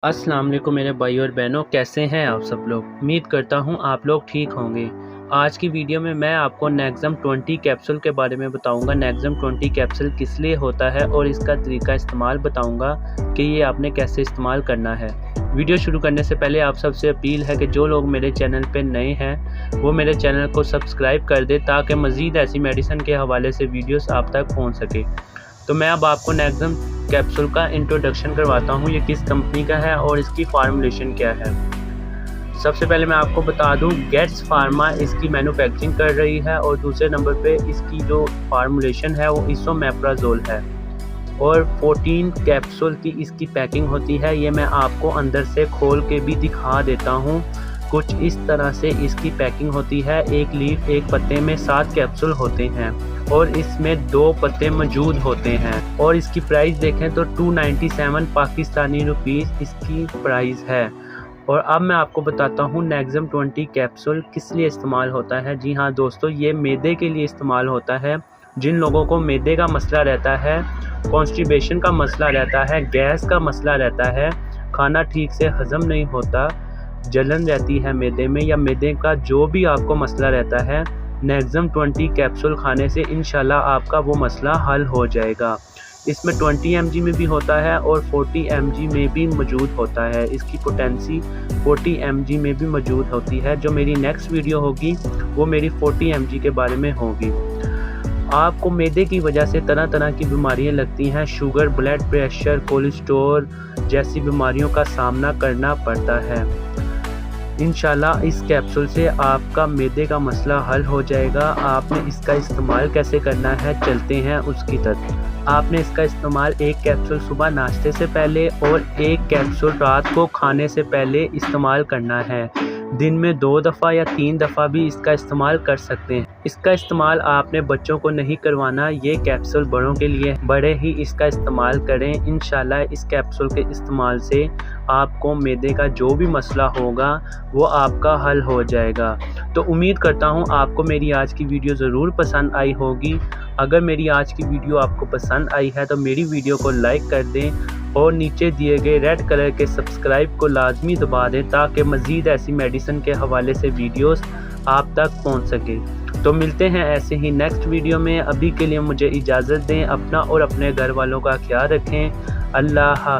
अस्सलाम वालेकुम मेरे भाई और बहनों, कैसे हैं आप सब लोग। उम्मीद करता हूं आप लोग ठीक होंगे। आज की वीडियो में मैं आपको नेक्सम 20 कैप्सूल के बारे में बताऊंगा। नेक्सम 20 कैप्सूल किस लिए होता है और इसका तरीका इस्तेमाल बताऊंगा कि ये आपने कैसे इस्तेमाल करना है। वीडियो शुरू करने से पहले आप सबसे अपील है कि जो लोग मेरे चैनल पर नए हैं वो मेरे चैनल को सब्सक्राइब कर दे ताकि मज़ीद ऐसी मेडिसिन के हवाले से वीडियोस आप तक पहुंच सके। तो मैं अब आपको नेक्सम कैप्सूल का इंट्रोडक्शन करवाता हूँ, ये किस कंपनी का है और इसकी फार्मूलेशन क्या है। सबसे पहले मैं आपको बता दूँ, गेट्स फार्मा इसकी मैन्युफैक्चरिंग कर रही है और दूसरे नंबर पे इसकी जो फार्मूलेशन है वो इसोमेप्राजोल है और 14 कैप्सूल की इसकी पैकिंग होती है। ये मैं आपको अंदर से खोल के भी दिखा देता हूँ। कुछ इस तरह से इसकी पैकिंग होती है। एक लीफ, एक पत्ते में 7 कैप्सूल होते हैं और इसमें 2 पत्ते मौजूद होते हैं और इसकी प्राइस देखें तो 297 पाकिस्तानी रुपीस इसकी प्राइस है। और अब मैं आपको बताता हूँ नेक्सम 20 कैप्सूल किस लिए इस्तेमाल होता है। जी हाँ दोस्तों, ये मैदे के लिए इस्तेमाल होता है। जिन लोगों को मैदे का मसला रहता है, कॉन्स्टिपेशन का मसला रहता है, गैस का मसला रहता है, खाना ठीक से हज़म नहीं होता, जलन रहती है मैदे में, या मैदे का जो भी आपको मसला रहता है, नेक्सम 20 कैप्सूल खाने से इंशाल्लाह आपका वो मसला हल हो जाएगा। इसमें 20 mg में भी होता है और 40 mg में भी मौजूद होता है। इसकी पोटेंसी 40 mg में भी मौजूद होती है। जो मेरी नेक्स्ट वीडियो होगी वो मेरी 40 mg के बारे में होगी। आपको मैदे की वजह से तरह तरह की बीमारियां लगती हैं, शुगर, ब्लड प्रेशर, कोलेस्ट्रॉल जैसी बीमारियों का सामना करना पड़ता है। इंशाल्लाह इस कैप्सूल से आपका मैदे का मसला हल हो जाएगा। आपने इसका इस्तेमाल कैसे करना है, चलते हैं उसकी तरफ। आपने इसका इस्तेमाल एक कैप्सूल सुबह नाश्ते से पहले और एक कैप्सूल रात को खाने से पहले इस्तेमाल करना है। दिन में 2 दफ़ा या 3 दफ़ा भी इसका इस्तेमाल कर सकते हैं। इसका इस्तेमाल आपने बच्चों को नहीं करवाना, ये कैप्सूल बड़ों के लिए। बड़े ही इसका इस्तेमाल करें। इंशाल्लाह इस कैप्सूल के इस्तेमाल से आपको मैदे का जो भी मसला होगा वो आपका हल हो जाएगा। तो उम्मीद करता हूँ आपको मेरी आज की वीडियो ज़रूर पसंद आई होगी। अगर मेरी आज की वीडियो आपको पसंद आई है तो मेरी वीडियो को लाइक कर दें और नीचे दिए गए रेड कलर के सब्सक्राइब को लाजमी दबा दें ताकि मज़ीद ऐसी मेडिसिन के हवाले से वीडियोस आप तक पहुंच सके। तो मिलते हैं ऐसे ही नेक्स्ट वीडियो में। अभी के लिए मुझे इजाज़त दें। अपना और अपने घर वालों का ख्याल रखें। अल्लाह हाफ़िज़।